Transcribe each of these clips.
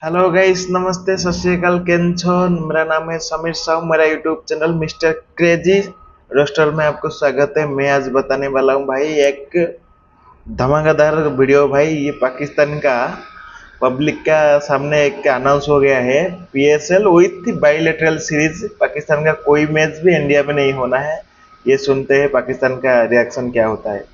Hello guys, नमस्ते, सत श्री अकाल, केम छो। मेरा नाम है समीर साहू। मेरा YouTube channel mister crazy roaster में आपको स्वागत है। मैं आज बताने वाला हूँ भाई एक धमाकेदार वीडियो। भाई ये पाकिस्तान का पब्लिक का सामने एक अनाउंस हो गया है, PSL with bilateral series. Pakistan का कोई मैच भी इंडिया में नहीं होना है। ये सुनते हैं पाकिस्तान का रिएक्शन क्या होता है।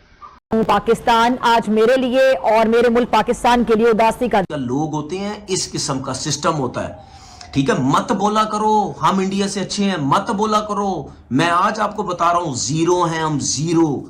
पाकिस्तान आज मेरे लिए और मेरे मुल्क पाकिस्तान के लिए उदासी का लोग होते हैं, इस किस्म का सिस्टम होता है। ठीक है, मत बोला करो हम इंडिया से अच्छे हैं, मत बोला करो। मैं आज आपको बता रहा हूं, जीरो हैं हम, जीरो।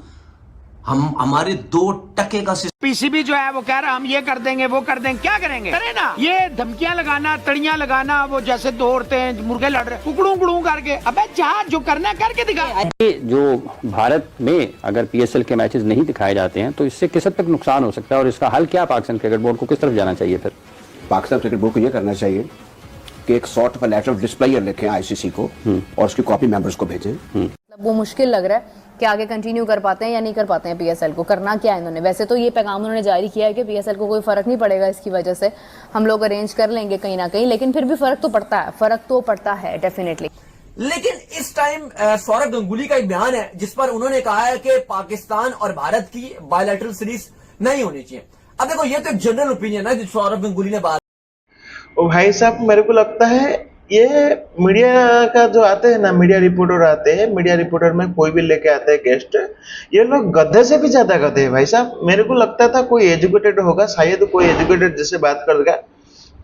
हम हमारे 2% का पीसीबी जो है वो कह रहा हम ये कर देंगे वो कर देंगे, क्या करेंगे? करे ना, ये धमकियां लगाना, तड़ियां लगाना, वो जैसे दौड़ते हैं मुर्गे लड़ रहे, कुकड़ू कुकड़ू करके। अबे जहां जो करना है करके दिखा। जो भारत में अगर पीएसएल के मैचेस नहीं दिखाए जाते हैं तो इससे किस हद तक नुकसान हो सकता है और इसका हल क्या? पाकिस्तान क्रिकेट बोर्ड को किस तरफ जाना चाहिए? फिर पाकिस्तान क्रिकेट बोर्ड को यह करना चाहिए कि एक सॉर्ट ऑफ लेटर ऑफ डिस्प्लेयर लिखें आईसीसी को और उसकी कॉपी मेंबर्स को भेजें। वो मुश्किल लग रहा है कि आगे कंटिन्यू कर पाते हैं या नहीं कर पाते हैं। पीएसएल को करना क्या है इन्होंने? वैसे तो ये पैगाम उन्होंने जारी किया है कि पीएसएल को कोई फर्क नहीं पड़ेगा, इसकी वजह से हम लोग अरेंज कर लेंगे कहीं ना कहीं, लेकिन फिर भी फर्क तो पड़ता है डेफिनेटली। लेकिन इस टाइम सौरभ गंगुली का एक बयान है जिस पर उन्होंने कहा है कि पाकिस्तान और भारत की बायलैटरल सीरीज नहीं होनी चाहिए। अब देखो, ये तो एक जनरल ओपिनियन है जो सौरभ गंगुली ने बात। ओ भाई साहब, मेरे को लगता है ये मीडिया का जो आते हैं ना, मीडिया रिपोर्टर आते हैं, मीडिया रिपोर्टर में कोई भी लेके आते हैं गेस्ट, ये लोग गधे से भी ज्यादा गधे हैं भाई साहब। मेरे को लगता था कोई एजुकेटेड होगा, शायद कोई एजुकेटेड जैसे बात करेगा,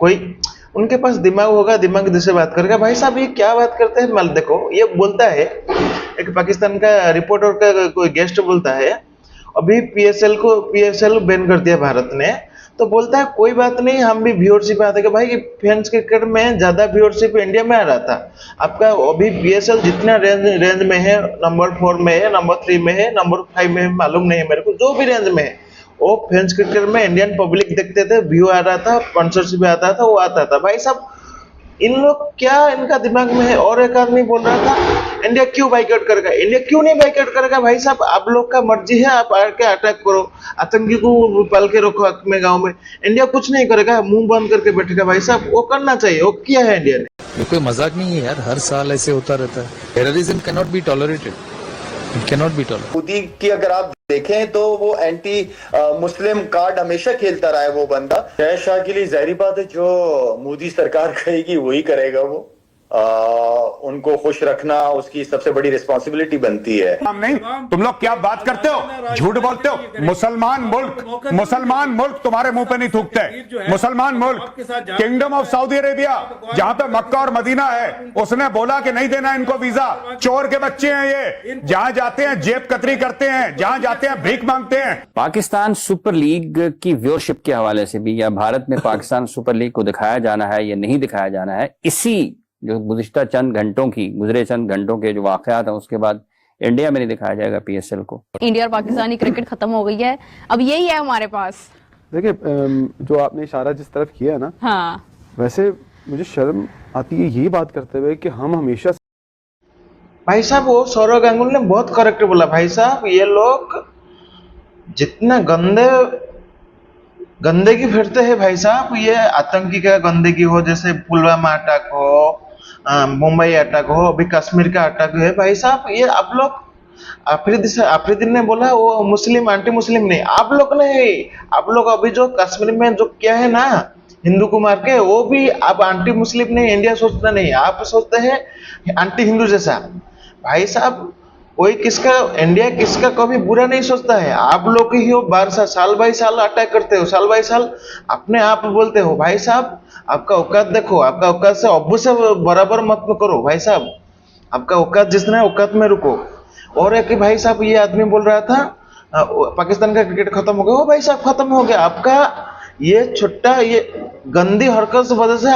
कोई उनके पास दिमाग होगा, दिमाग जैसे बात करेगा। भाई साहब ये क्या बात करते हैं? मतलब देखो, ये बोलता है एक पाकिस्तान का रिपोर्टर का कोई गेस्ट बोलता है अभी पीएसएल बैन कर दिया भारत ने, तो बोलता है कोई बात नहीं, हम भी व्यूअरशिप आते हैं। भाई फैंस क्रिकेट में ज्यादा व्यूअरशिप इंडिया में आ रहा था। आपका अभी पीएसएल जितना रेंज में है, नंबर 4 में है, नंबर 3 में है, नंबर 5 में है, मालूम नहीं है मेरे को, जो भी रेंज में है वो फैंस क्रिकेट में इंडियन पब्लिक देखते थे, व्यू आ रहा था, स्पॉन्सरशिप आता था, वो आता था। भाई साहब इन लोग क्या इनका दिमाग में है? और एक आदमी बोल रहा था इंडिया क्यों बाइकआउट करेगा? इंडिया क्यों नहीं बाइकआउट करेगा? भाई साहब आप लोग का मर्जी है, आप आके अटैक करो, आतंकी को पाल के रखो अपने गांव में। इंडिया कुछ नहीं करेगा, मुंह बंद करके बैठेगा। भाई साहब वो करना चाहिए, वो किया है इंडिया ने। ये कोई मजाक नहीं है यार, हर साल ऐसे होता रहता है। Terrorism cannot be tolerated, it cannot be tolerated. Modi की अगर आप देखें तो वो एंटी मुस्लिम कार्ड हमेशा खेलता रहा है वो बंदा। जय शाह के लिए जाहिर बात है जो मोदी सरकार कहेगी वही करेगा वो। उनको खुश रखना उसकी सबसे बड़ी रिस्पॉन्सिबिलिटी बनती है। नहीं, तुम लोग क्या बात करते हो, झूठ बोलते हो। मुसलमान मुल्क तुम्हारे मुंह पे नहीं थूकते। मुसलमान मुल्क, किंगडम ऑफ सऊदी अरेबिया जहां पे मक्का और मदीना है, उसने बोला कि नहीं देना इनको वीजा। चोर के बच्चे हैं ये, जहां जाते हैं जेब कतरी करते हैं, जहां जाते हैं भीख मांगते हैं। पाकिस्तान सुपर लीग की व्यूअरशिप के हवाले से भी, या भारत में पाकिस्तान सुपर लीग को दिखाया जाना है या नहीं दिखाया जाना है, इसी जो गुज़िश्ता गुजरे चंद घंटों के जो वाकयात हैं उसके बाद इंडिया में नहीं दिखाया जाएगा पीएसएल को। इंडिया और पाकिस्तानी क्रिकेट खत्म हो गई है, अब यही है हमारे पास। देखिए जो आपने इशारा जिस तरफ किया है ना, हाँ, वैसे मुझे शर्म आती है ये बात करते हुए कि हम हमेशा। भाई साहब वो सौरव गांगुली ने बहुत करेक्ट बोला। भाई साहब ये लोग जितना गंदगी फैलते हैं भाई साहब, ये आतंकी का गंदगी हो, जैसे पुलवामा अटैक हो, मुंबई अटैक हो, अभी कश्मीर का अटैक है। भाई साहब ये आप लोग, आफरीदी ने बोला वो मुस्लिम एंटी मुस्लिम नहीं, आप लोग नहीं। आप लोग अभी जो कश्मीर में जो किया है ना हिंदू को मार के, वो भी आप एंटी मुस्लिम नहीं, इंडिया सोचता नहीं, आप सोचते हैं एंटी हिंदू जैसा। भाई साहब कोई इंडिया किसका कभी बुरा नहीं सोचता है। आप लोग ही हो साल बाई साल अटैक करते हो, साल बाई साल अपने आप बोलते हो। भाई साहब आपका औकात देखो, आपका औकात से अब्बू से बराबर मत करो। भाई साहब आपका औकात जितना है औकात में रुको। और एक भाई साहब ये आदमी बोल रहा था पाकिस्तान का क्रिकेट खत्म हो गया। वो भाई साहब खत्म हो गया, आपका ये छोटा ये गंदी हरकत की वजह से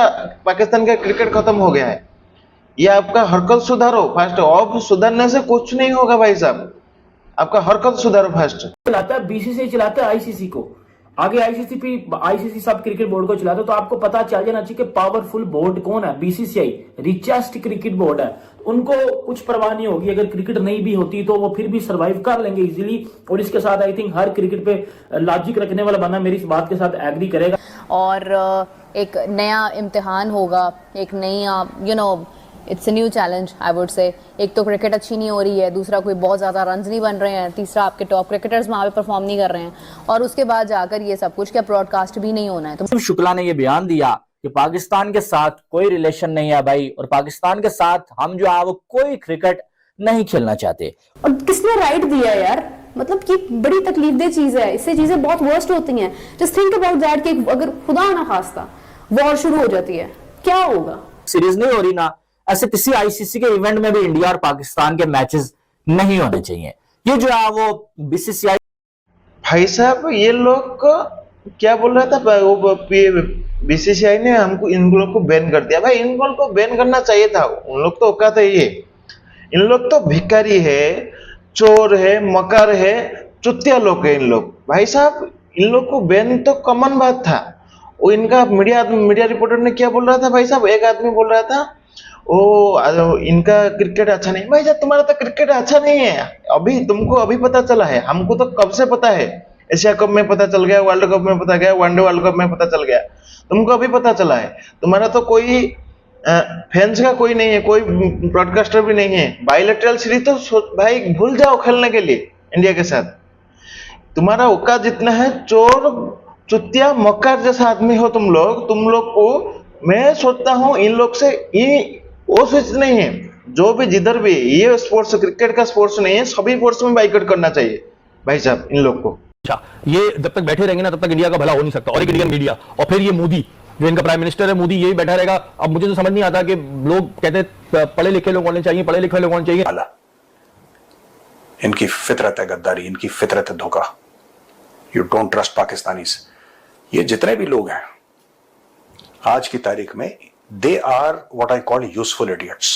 पाकिस्तान का क्रिकेट खत्म हो गया है। ये आपका हरकत सुधारो फर्स्ट, अब सुधारने से कुछ नहीं होगा भाई साहब, आपका हरकत सुधारो फर्स्ट। चलाता है बीसीसीआई, चलाता है आईसीसी को। आगे आईसीसी सब क्रिकेट बोर्ड को चलाते, तो आपको पता चल जाना चाहिए कि पावरफुल बोर्ड कौन है। बीसीसीआई रिचेस्ट क्रिकेट बोर्ड है, उनको कुछ परवाह नहीं होगी। अगर क्रिकेट नहीं भी होती तो वो फिर भी सरवाइव कर लेंगे इजीली। और इसके साथ आई थिंक हर क्रिकेट पे लॉजिक रखने वाला बंदा मेरी इस बात के साथ एग्री करेगा। और एक नया इम्तिहान होगा, एक नई it's a new challenge I would say. एक तो क्रिकेट अच्छी नहीं हो रही है, दूसरा कोई बहुत ज़्यादा रन्स नहीं बन रहे हैं, तीसरा आपके टॉप क्रिकेटर्स वहाँ पे परफॉर्म नहीं कर रहे हैं, और उसके बाद जाकर ये सब कुछ क्या ब्रॉडकास्ट भी नहीं होना है। तो शुक्ला ने ये बयान दिया कि पाकिस्तान के साथ कोई रिलेशन नहीं है भाई, और पाकिस्तान के साथ हम जो है वो कोई क्रिकेट नहीं खेलना चाहते। और किसने राइट दिया यार, मतलब कि बड़ी तकलीफदेह चीज है, इससे चीजें बहुत वर्स्ट होती हैं। जस्ट थिंक अबाउट दैट कि अगर खुदा ना खास्ता वॉर शुरू हो जाती है, क्या होगा? सीरीज नहीं हो रही ना, ऐसे किसी आईसीसी के इवेंट में भी इंडिया और पाकिस्तान के मैचेस नहीं होने चाहिए। ये जो है वो बीसीसीआई भाई साहब ये लोग को क्या बोल रहा था वो बीसीसीआई ने हमको इन लोग को बैन कर दिया। भाई इन लोग को बैन करना चाहिए था, उन लोग तो औकात है ये। इन लोग तो भिखारी है, चोर है, मकार है, चुतिया लोग है इन लोग। भाई साहब इन लोग को बैन तो कॉमन बात था। वो इनका मीडिया रिपोर्टर ने क्या बोल रहा था भाई साहब, एक आदमी बोल रहा था ओ इनका क्रिकेट अच्छा नहीं। भाई साहब तुम्हारा तो क्रिकेट अच्छा नहीं है, अभी तुमको अभी पता चला है, हमको तो कब से पता है। एशिया कप में पता चल गया, वर्ल्ड कप में पता गया, वनडे वर्ल्ड कप में पता चल गया, तुमको अभी पता चला है। तुम्हारा तो कोई फैंस का कोई नहीं है, कोई ब्रॉडकास्टर भी नहीं है। बायलैटरल सीरीज तो भाई भूल जाओ खेलने के लिए इंडिया के साथ। तुम्हारा औकात जितना है, चोर चुतिया मक्कार जैसा आदमी हो तुम लोग को मैं सोचता हूं इन लोग से वो स्विच नहीं है। जो भी जिधर भी ये स्पोर्ट्स क्रिकेट का स्पोर्ट्स नहीं है, सभी स्पोर्ट्स में बाइकआउट करना चाहिए भाई साहब इन लोग को। अच्छा, ये जब तक बैठे रहेंगे ना तब तक इंडिया का भला हो नहीं सकता। और एक इंडियन मीडिया, और फिर ये मोदी जो इनका प्राइम मिनिस्टर है, मोदी यही बैठा रहेगा। अब मुझे तो समझ नहीं आता कि लोग कहते पढ़े लिखे लोग होने चाहिए, पढ़े लिखे लोग होने चाहिए। इनकी फितरत है गद्दारी, इनकी फितरत है धोखा। You don't trust Pakistanis. ये जितने भी लोग हैं आज की तारीख में, they are what I call useful idiots.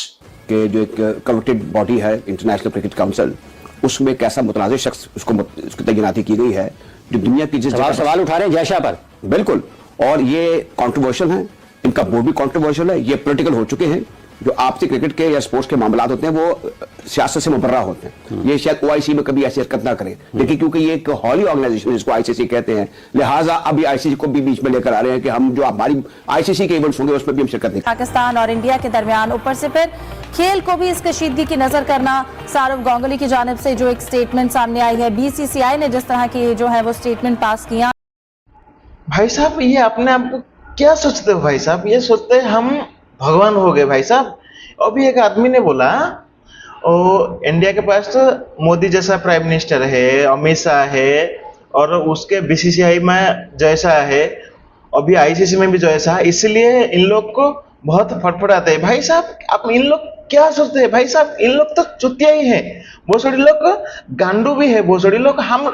के जो एक कमिटेड बॉडी है इंटरनेशनल क्रिकेट काउंसिल, उसमें एक ऐसा मुतनाज़िर शख्स उसकी तैनाती की गई है जो दुनिया की जिस सवाल उठा रहे हैं जयशाह पर। बिल्कुल, और ये कंट्रोवर्शियल है, इनका बोर्ड भी कंट्रोवर्शियल है, ये पॉलिटिकल हो चुके हैं। जो आपसी क्रिकेट के या स्पोर्ट्स के मामलात होते हैं वो सियासत से मुबर्रा होते हैं। ये शायद ओआईसी में कभी ऐसी हरकत ना करें, लेकिन क्योंकि ये एक हॉली ऑर्गेनाइजेशन जिसको आईसीसी कहते हैं, लिहाजा अभी आईसीसी को भी बीच में लेकर आ रहे हैं कि हम जो हमारी आईसीसी के इवेंट्स होंगे उसमें भी हम शिरकत नहीं। पाकिस्तान और इंडिया के दरमियान ऊपर से फिर खेल को भी इस कशीदगी की नजर करना। सौरव गांगुली की जानिब से जो एक स्टेटमेंट सामने आई है, बीसीसीआई ने जिस तरह की जो है वो स्टेटमेंट पास किया। भाई साहब ये अपने आप को क्या सोचते हो भाई साहब? ये सोचते हैं हम भगवान हो गए भाई साहब। अभी एक आदमी ने बोला इंडिया के पास तो मोदी जैसा प्राइम मिनिस्टर है, अमित शाह है, और उसके बीसीसीआई में जैसा है, अभी आईसीसी में भी जैसा है, इसलिए इन लोग को बहुत फटफड़ाते हैं। भाई साहब आप इन लोग क्या सोचते हैं भाई साहब? इन लोग तो चुतिया ही है, भोसड़ी लोग गांडू भी है, भोसड़ी लोग। हम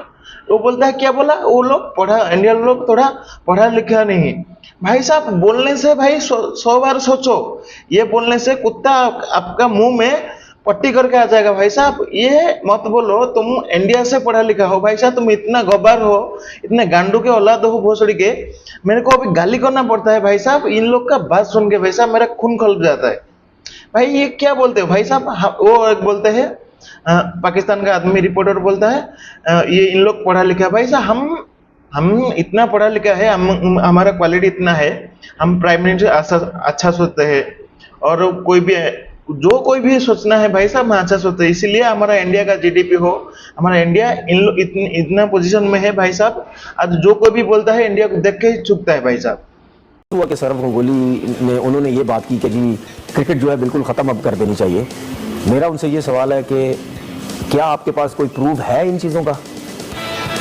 वो बोलता है क्या बोला, वो लोग इंडियन लोग थोड़ा पढ़ा लिखा नहीं है। भाई साहब बोलने से भाई 100 बार सोचो, ये बोलने से कुत्ता आपका मुंह में पट्टी करके आ जाएगा। भाई साहब ये मत बोलो तुम इंडिया से पढ़ा लिखा हो। भाई साहब तुम इतना गब्बार हो, इतने गांडू के औलाद हो भोसड़ी के, मेरे को अभी गाली करना पड़ता है भाई साहब इन लोग का बात सुन के। भाई साहब मेरा खून खौल जाता है। भाई ये क्या बोलते हो भाई साहब? वो एक बोलते हैं पाकिस्तान का आदमी रिपोर्टर बोलता है ये इन लोग पढ़ा लिखा। भाई साहब हम इतना पढ़ा लिखा है, हमारा क्वालिटी इतना है, हम प्राइम मिनिस्टर अच्छा सोचते हैं, और कोई भी सोचना है भाई साहब हम अच्छा सोचते हैं। इसीलिए हमारा इंडिया का जीडीपी हो, हमारा इंडिया इतना पोजीशन में है भाई साहब। आज जो कोई भी बोलता है इंडिया को देख के ही चुकता है भाई साहब। हुआ कि सौरव गांगुली ने उन्होंने ये बात की कि जी क्रिकेट जो है बिल्कुल ख़त्म अब कर देनी चाहिए। मेरा उनसे ये सवाल है कि क्या आपके पास कोई प्रूफ है इन चीज़ों का?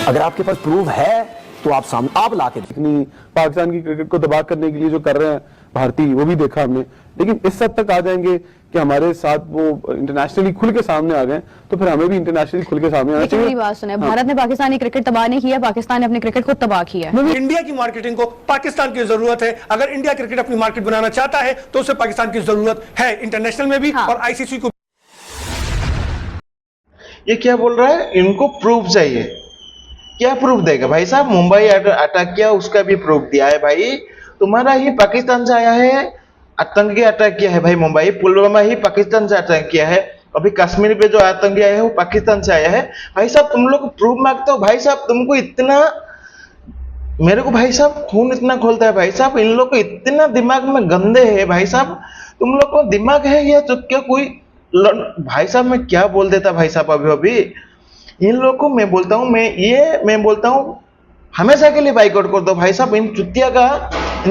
अगर आपके पास प्रूफ है तो आप ला के पाकिस्तान की क्रिकेट को तबाह करने के लिए जो कर रहे हैं भारतीय, वो भी देखा हमने। लेकिन इस हद तक आ जाएंगे कि हमारे साथ वो इंटरनेशनली खुल के सामने आ गए, तो फिर हमें भी इंटरनेशनली खुल के सामने आना चाहिए। बात सुने, भारत ने पाकिस्तानी क्रिकेट तबाह नहीं किया, पाकिस्तान ने अपने क्रिकेट को तबाह किया है। इंडिया की मार्केटिंग को पाकिस्तान की जरूरत है। अगर इंडिया क्रिकेट अपनी मार्केट बनाना चाहता है तो उसे पाकिस्तान की जरूरत है, इंटरनेशनल में भी और आईसीसी को। ये क्या बोल रहा है? इनको प्रूफ चाहिए। क्या प्रूफ देगा भाई साहब? मुंबई अटैक किया, उसका भी प्रूफ दिया है भाई। तुम्हारा ही पाकिस्तान से आया है, आतंकी अटैक किया है भाई। मुंबई पुलवामा ही पाकिस्तान से अटैक किया है। अभी कश्मीर पे जो आतंकी आया है वो पाकिस्तान से आया है भाई साहब। तुम लोग प्रूफ मांगते हो भाई साहब, तुमको इतना, मेरे को भाई साहब खून इतना खोलता है भाई साहब। इन लोग को इतना दिमाग में गंदे है भाई साहब। तुम लोग को दिमाग है या तो क्या कोई भाई साहब मैं क्या बोल देता भाई साहब अभी इन लोगों को मैं बोलता हूँ, मैं बोलता हूँ हमेशा के लिए बाइकआउट कर दो भाई साहब। इन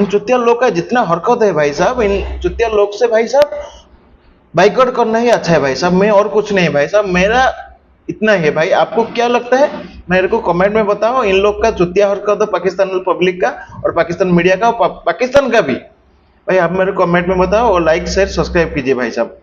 चुतिया लोग का जितना हरकत है भाई साहब, इन चुतिया लोग से भाई साहब बाइकआउट करना ही अच्छा है भाई साहब। मैं और कुछ नहीं भाई साहब, मेरा इतना है भाई। आपको क्या लगता है मेरे को कमेंट में बताओ। इन लोग का चुतिया हरकत है पाकिस्तान पब्लिक का और पाकिस्तान मीडिया का और पाकिस्तान का भी भाई, आप मेरे कमेंट में बताओ और लाइक शेयर सब्सक्राइब कीजिए भाई साहब।